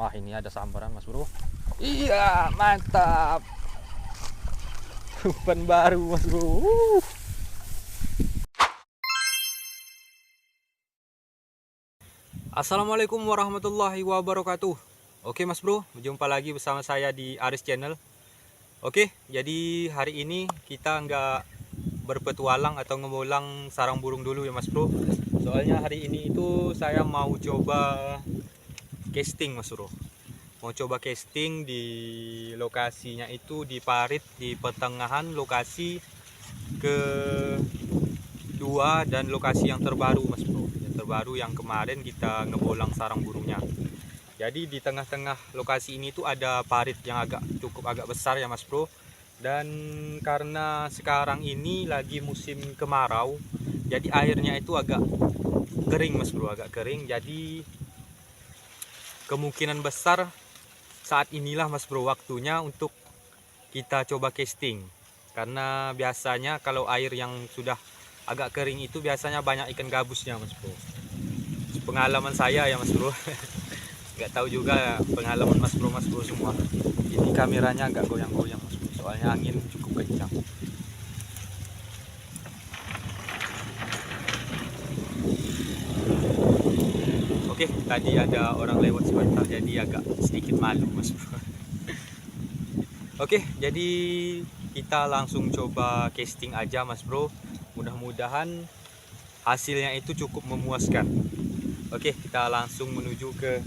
Wah, ini ada sambaran Mas Bro. Iya, mantap. Umpan baru Mas Bro. Assalamualaikum warahmatullahi wabarakatuh. Oke Mas Bro, berjumpa lagi bersama saya di Aris Channel. Oke, jadi hari ini kita nggak berpetualang atau ngemulang sarang burung dulu ya Mas Bro. Soalnya hari ini itu saya mau coba casting Mas Bro. Mau coba casting di lokasinya itu di parit di pertengahan lokasi kedua dan lokasi yang terbaru Mas Bro. Yang terbaru yang kemarin kita ngebolang sarang burungnya. Jadi di tengah-tengah lokasi ini tuh ada parit yang cukup agak besar ya Mas Bro. Dan karena sekarang ini lagi musim kemarau, jadi airnya itu agak kering Mas Bro, agak kering. Jadi kemungkinan besar saat inilah Mas Bro waktunya untuk kita coba casting. Karena biasanya kalau air yang sudah agak kering itu biasanya banyak ikan gabusnya Mas Bro. Pengalaman saya ya Mas Bro. Nggak tahu juga pengalaman Mas Bro semua. Ini kameranya agak goyang-goyang Mas Bro, soalnya angin cukup kencang. Oke, tadi ada orang lewat sebentar jadi agak sedikit malu Mas Bro. Oke, jadi kita langsung coba casting aja Mas Bro. Mudah-mudahan hasilnya itu cukup memuaskan. Oke, kita langsung menuju ke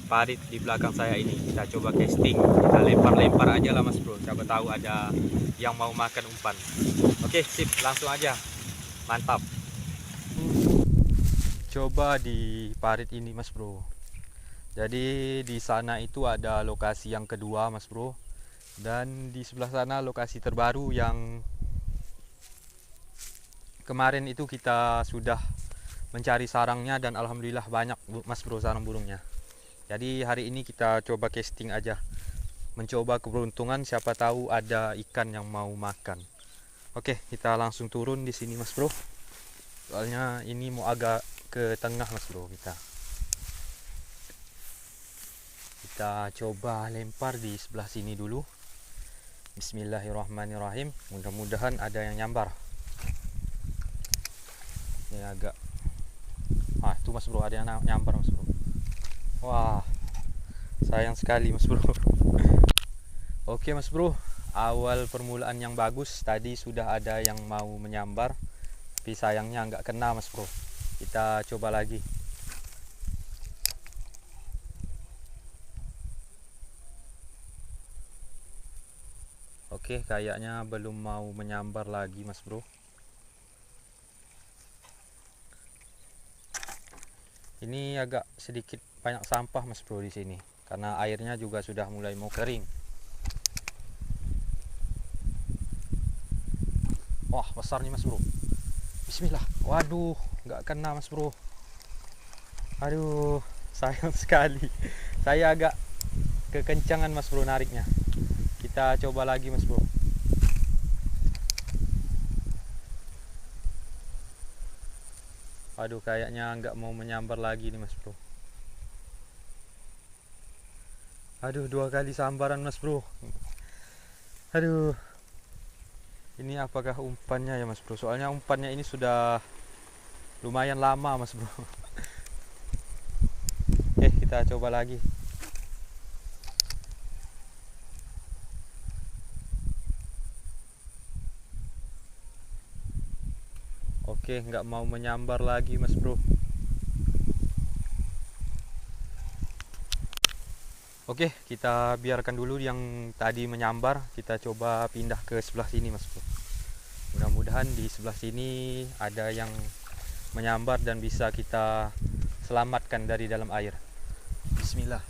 parit di belakang saya ini. Kita coba casting, kita lempar-lempar aja lah Mas Bro, siapa tahu ada yang mau makan umpan. Oke, sip, langsung aja. Mantap. Coba di parit ini Mas Bro. Jadi di sana itu ada lokasi yang kedua Mas Bro, dan di sebelah sana lokasi terbaru yang kemarin itu kita sudah mencari sarangnya, dan alhamdulillah banyak Mas Bro sarang burungnya. Jadi hari ini kita coba casting aja, mencoba keberuntungan, siapa tahu ada ikan yang mau makan. Oke, kita langsung turun di sini Mas Bro. Soalnya ini mau agak ke tengah Mas Bro kita. Kita coba lempar di sebelah sini dulu. Bismillahirrahmanirrahim. Mudah-mudahan ada yang nyambar. Ini agak itu Mas Bro, ada yang nyambar Mas Bro. Wah, sayang sekali Mas Bro. Oke Mas Bro, awal permulaan yang bagus. Tadi sudah ada yang mau menyambar, tapi sayangnya nggak kena Mas Bro. Kita coba lagi. Oke, kayaknya belum mau menyambar lagi Mas Bro. Ini agak sedikit banyak sampah Mas Bro di sini, karena airnya juga sudah mulai mau kering. Wah, besar nih Mas Bro. Bismillah. Waduh, nggak kena Mas Bro. Aduh, sayang sekali. Saya agak kekencangan Mas Bro nariknya. Kita coba lagi Mas Bro. Aduh, kayaknya nggak mau menyambar lagi nih Mas Bro. Aduh, 2 kali sambaran Mas Bro. Aduh, ini apakah umpannya ya Mas Bro? Soalnya umpannya ini sudah lumayan lama Mas Bro. Oke, kita coba lagi. Oke, nggak mau menyambar lagi Mas Bro. Oke, kita biarkan dulu yang tadi menyambar. Kita coba pindah ke sebelah sini Mas Bro. Mudah-mudahan di sebelah sini ada yang menyambar dan bisa kita selamatkan dari dalam air. Bismillah.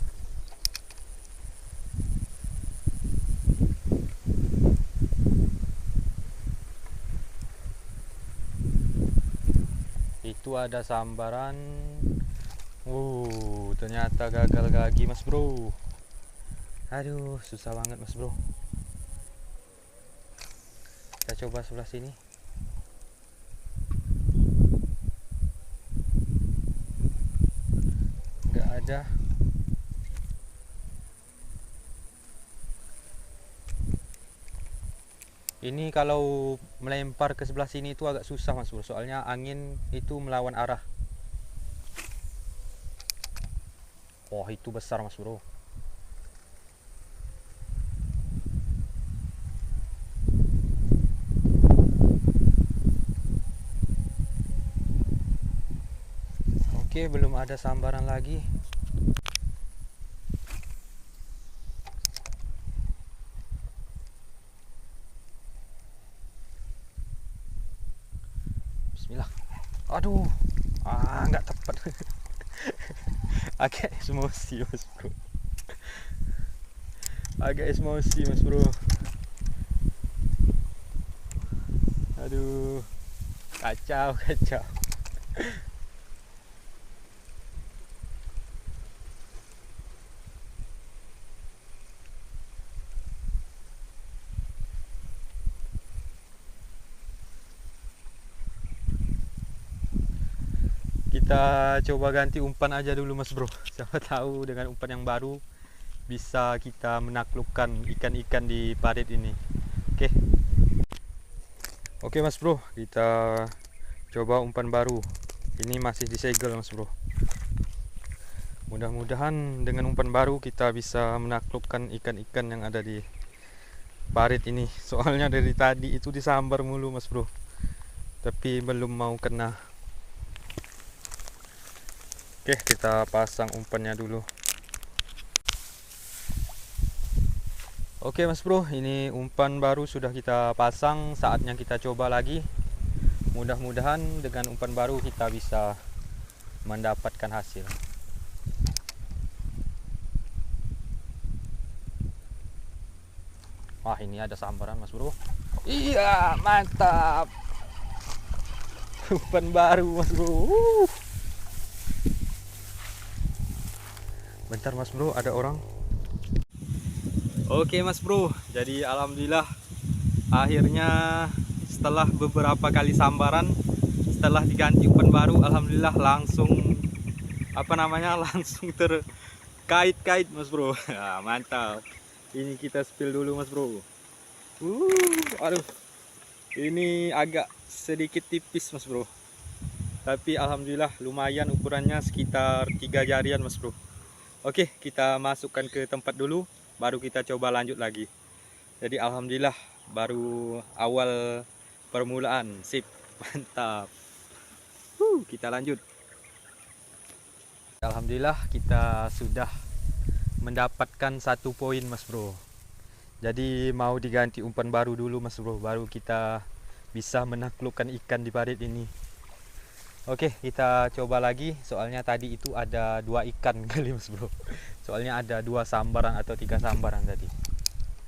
Itu ada sambaran. Ternyata gagal lagi Mas Bro. Aduh, susah banget Mas Bro. Kita coba sebelah sini. Nggak ada. Ini kalau melempar ke sebelah sini itu agak susah Mas Bro, soalnya angin itu melawan arah. Wah, itu besar Mas Bro. Oke, belum ada sambaran lagi. Bismillah. Aduh, nggak tepat. Agak emosi Mas Bro. Agak emosi Mas Bro. Aduh, kacau kacau. Kita coba ganti umpan aja dulu Mas Bro. Siapa tahu dengan umpan yang baru bisa kita menaklukkan ikan-ikan di parit ini. Oke. Oke Mas Bro, kita coba umpan baru. Ini masih disegel Mas Bro. Mudah-mudahan dengan umpan baru kita bisa menaklukkan ikan-ikan yang ada di parit ini. Soalnya dari tadi itu disambar mulu Mas Bro, tapi belum mau kena. Oke, kita pasang umpannya dulu. Oke Mas Bro, ini umpan baru sudah kita pasang. Saatnya kita coba lagi. Mudah-mudahan dengan umpan baru kita bisa mendapatkan hasil. Wah, ini ada sambaran Mas Bro. Iya, mantap. Umpan baru Mas Bro. Bentar Mas Bro, ada orang. Oke Mas Bro, jadi alhamdulillah akhirnya setelah beberapa kali sambaran, setelah diganti umpan baru, alhamdulillah langsung langsung terkait-kait Mas Bro. Nah, mantap. Ini kita spill dulu Mas Bro. Aduh, ini agak sedikit tipis Mas Bro, tapi alhamdulillah lumayan, ukurannya sekitar 3 jarian Mas Bro. Oke, kita masukkan ke tempat dulu, baru kita coba lanjut lagi. Jadi alhamdulillah baru awal permulaan. Sip, mantap. Kita lanjut. Alhamdulillah kita sudah mendapatkan 1 poin Mas Bro. Jadi mau diganti umpan baru dulu Mas Bro, baru kita bisa menaklukkan ikan di parit ini. Oke, kita coba lagi. Soalnya tadi itu ada 2 ikan kali Mas Bro. Soalnya ada 2 sambaran atau 3 sambaran tadi.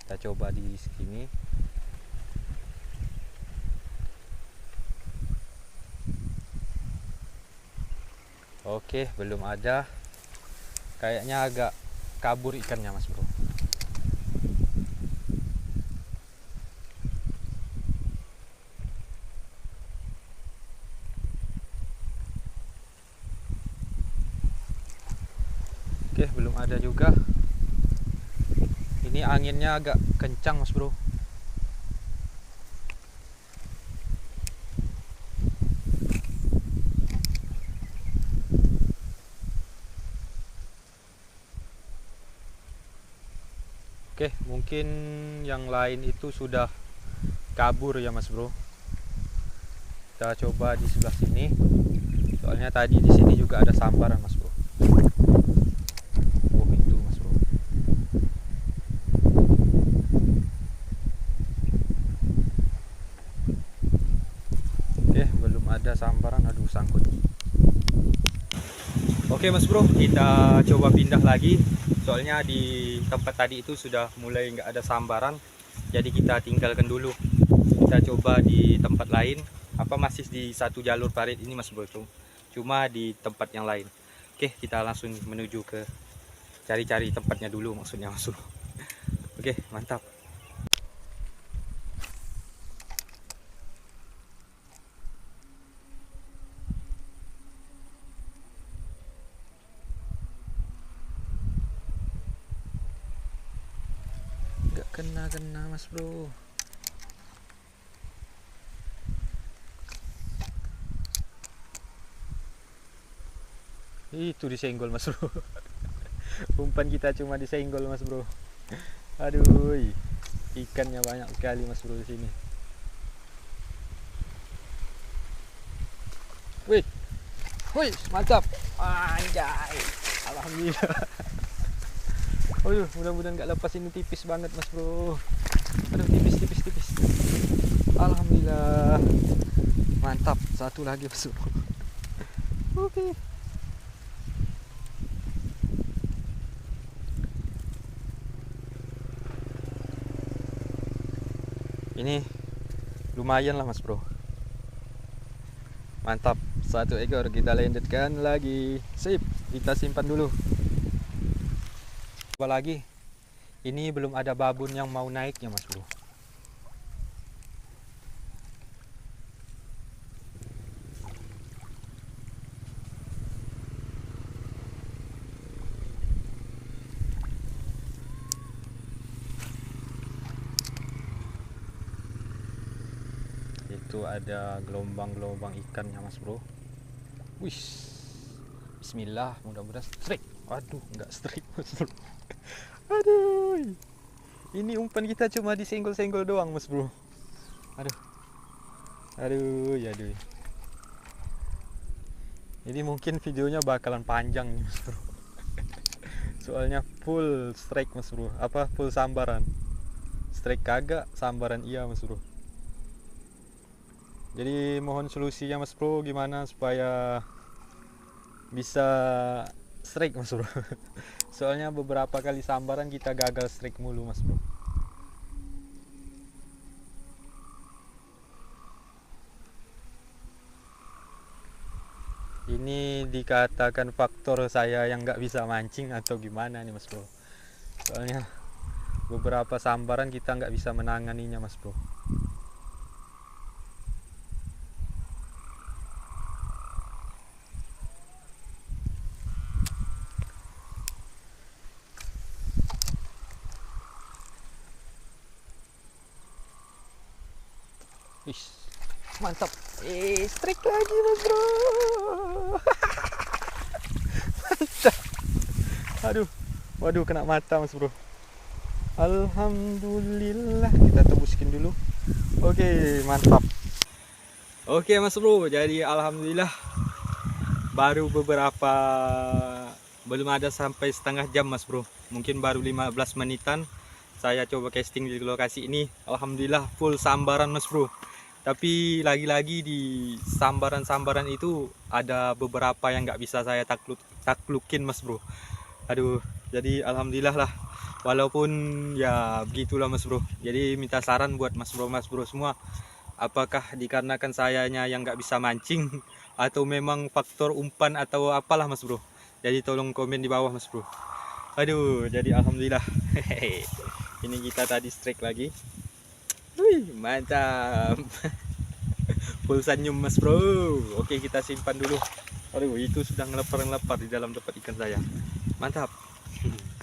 Kita coba di sini. Oke, belum ada. Kayaknya agak kabur ikannya Mas Bro. Oke, belum ada juga. Ini anginnya agak kencang Mas Bro. Oke, mungkin yang lain itu sudah kabur ya Mas Bro. Kita coba di sebelah sini. Soalnya tadi di sini juga ada sambaran Mas Bro. Oh, itu Mas Bro. Oke, belum ada sambaran. Aduh, sangkut. Oke Mas Bro, kita coba pindah lagi. Soalnya di tempat tadi itu sudah mulai nggak ada sambaran, jadi kita tinggalkan dulu. Kita coba di tempat lain. Masih di satu jalur parit ini Mas Bro, cuma di tempat yang lain. Oke, kita langsung menuju ke cari-cari tempatnya dulu, maksudnya Mas Bro. Oke, mantap. Nggak kena Mas Bro. Itu disenggol mas bro. Umpan kita cuma disenggol mas bro. Aduh, ikannya banyak sekali mas bro di sini. Wih, wih, mantap. Anjay, alhamdulillah. Aduh, mudah-mudahan nggak lepas, ini tipis banget mas bro. Aduh, tipis. Alhamdulillah. Mantap, satu lagi mas bro. Oke. Ini lumayan lah mas bro. Mantap, satu ekor kita lanjutkan lagi. Sip, kita simpan dulu. Coba lagi. Ini belum ada babon yang mau naiknya mas bro. Itu ada gelombang-gelombang ikannya mas bro. Wih, bismillah, mudah-mudahan strike. Waduh, nggak strike mas bro. Aduh, ini umpan kita cuma disenggol-senggol doang mas bro. Aduh. Jadi mungkin videonya bakalan panjang nih mas bro. Soalnya full strike mas bro. Apa, full sambaran. Strike kagak, sambaran iya mas bro. Jadi mohon solusinya mas bro, gimana supaya bisa strike mas bro. Soalnya beberapa kali sambaran kita gagal strike mulu mas bro. Ini dikatakan faktor saya yang nggak bisa mancing atau gimana nih mas bro. Soalnya beberapa sambaran kita nggak bisa menanganinya mas bro. Wih, mantap. Strike lagi mas bro. Mantap. Aduh, waduh, kena mata mas bro. Alhamdulillah, kita tembuskin dulu. Oke, mantap. Oke mas bro, jadi alhamdulillah baru beberapa, belum ada sampai setengah jam mas bro, mungkin baru 15 menitan saya coba casting di lokasi ini. Alhamdulillah full sambaran mas bro. Tapi lagi-lagi di sambaran-sambaran itu ada beberapa yang nggak bisa saya taklukin mas bro. Aduh, jadi alhamdulillah lah. Walaupun ya begitulah mas bro. Jadi minta saran buat mas bro semua. Apakah dikarenakan sayanya yang nggak bisa mancing atau memang faktor umpan atau apalah mas bro. Jadi tolong komen di bawah mas bro. Aduh, jadi alhamdulillah. Ini kita tadi strike lagi. Wih, mantap. Full senyum mas bro. Oke, kita simpan dulu. Aduh, itu sudah ngelepar-ngelepar di dalam tempat ikan saya. Mantap.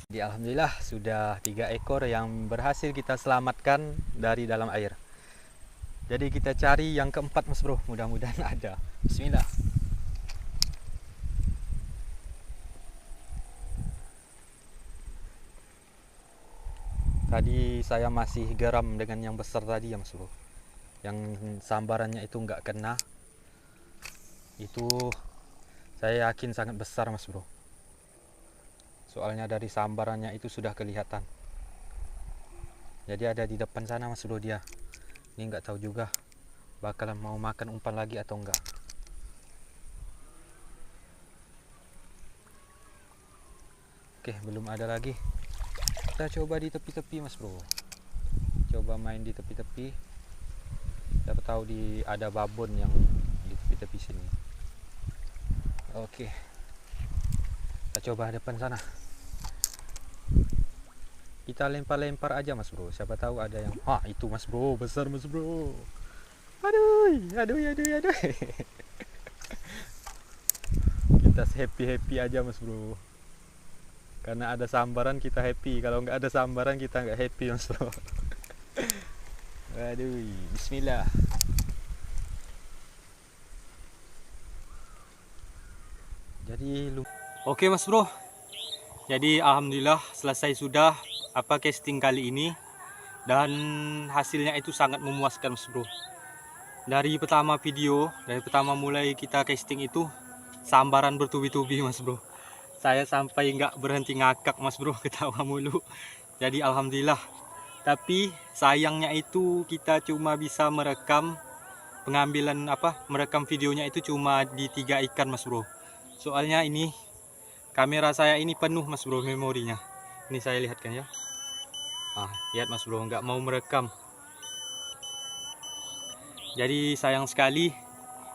Jadi alhamdulillah sudah 3 ekor yang berhasil kita selamatkan dari dalam air. Jadi kita cari yang keempat mas bro. Mudah-mudahan ada. Bismillah. Tadi saya masih geram dengan yang besar tadi ya mas bro. Yang sambarannya itu nggak kena. Itu saya yakin sangat besar mas bro. Soalnya dari sambarannya itu sudah kelihatan. Jadi ada di depan sana mas bro dia. Ini nggak tahu juga bakalan mau makan umpan lagi atau enggak. Oke, belum ada lagi. Kita coba di tepi-tepi mas bro. Coba main di tepi-tepi. Siapa tahu ada babon yang di tepi-tepi sini. Oke, kita coba depan sana. Kita lempar-lempar aja mas bro. Siapa tahu ada yang itu mas bro, besar mas bro. Aduh. Kita happy aja mas bro. Karena ada sambaran kita happy. Kalau nggak ada sambaran kita nggak happy mas bro. Aduh, bismillah. Oke Mas Bro, jadi alhamdulillah selesai sudah casting kali ini, dan hasilnya itu sangat memuaskan Mas Bro. Dari pertama mulai kita casting itu sambaran bertubi-tubi Mas Bro. Saya sampai nggak berhenti ngakak Mas Bro, ketawa mulu. Jadi alhamdulillah. Tapi sayangnya itu kita cuma bisa merekam videonya itu cuma di 3 ikan Mas Bro. Soalnya ini kamera saya ini penuh Mas Bro memorinya. Ini saya lihatkan ya. Lihat Mas Bro, nggak mau merekam. Jadi sayang sekali.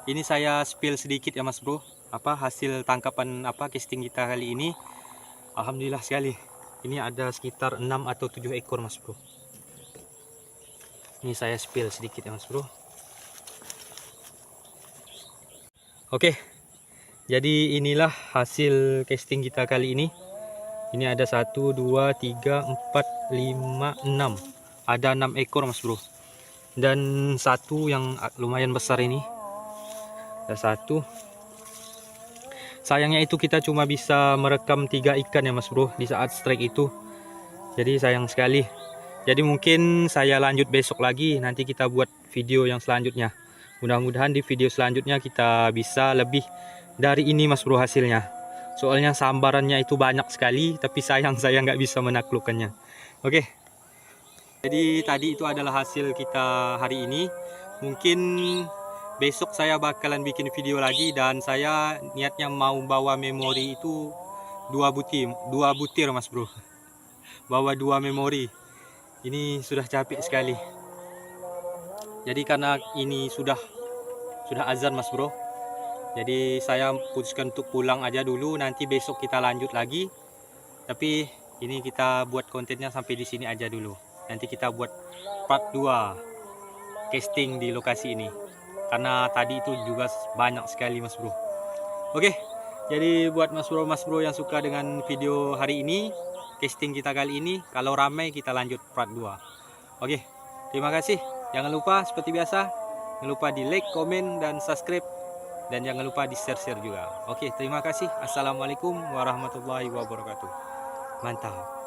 Ini saya spill sedikit ya Mas Bro, hasil tangkapan casting kita kali ini. Alhamdulillah sekali. Ini ada sekitar 6 atau 7 ekor Mas Bro. Ini saya spill sedikit ya Mas Bro. Oke. Jadi inilah hasil casting kita kali ini. Ini ada 1, 2, 3, 4, 5, 6. Ada 6 ekor Mas Bro. Dan satu yang lumayan besar ini. Ada 1. Sayangnya itu kita cuma bisa merekam 3 ikan ya Mas Bro di saat strike itu. Jadi sayang sekali. Jadi mungkin saya lanjut besok lagi, nanti kita buat video yang selanjutnya. Mudah-mudahan di video selanjutnya kita bisa lebih dari ini Mas Bro hasilnya. Soalnya sambarannya itu banyak sekali, tapi sayang saya nggak bisa menaklukkannya. Oke. Jadi tadi itu adalah hasil kita hari ini. Mungkin besok saya bakalan bikin video lagi, dan saya niatnya mau bawa memori itu 2 butir Mas Bro. Bawa 2 memori. Ini sudah capek sekali. Jadi karena ini sudah azan Mas Bro. Jadi saya putuskan untuk pulang aja dulu, nanti besok kita lanjut lagi. Tapi ini kita buat kontennya sampai di sini aja dulu. Nanti kita buat part 2 casting di lokasi ini. Karena tadi itu juga banyak sekali Mas Bro. Oke. Jadi buat Mas Bro yang suka dengan video hari ini, casting kita kali ini, kalau ramai kita lanjut part 2. Oke. Terima kasih. Jangan lupa seperti biasa, jangan lupa di like, komen, dan subscribe. Dan jangan lupa di share juga. Oke, terima kasih. Assalamualaikum warahmatullahi wabarakatuh. Mantap.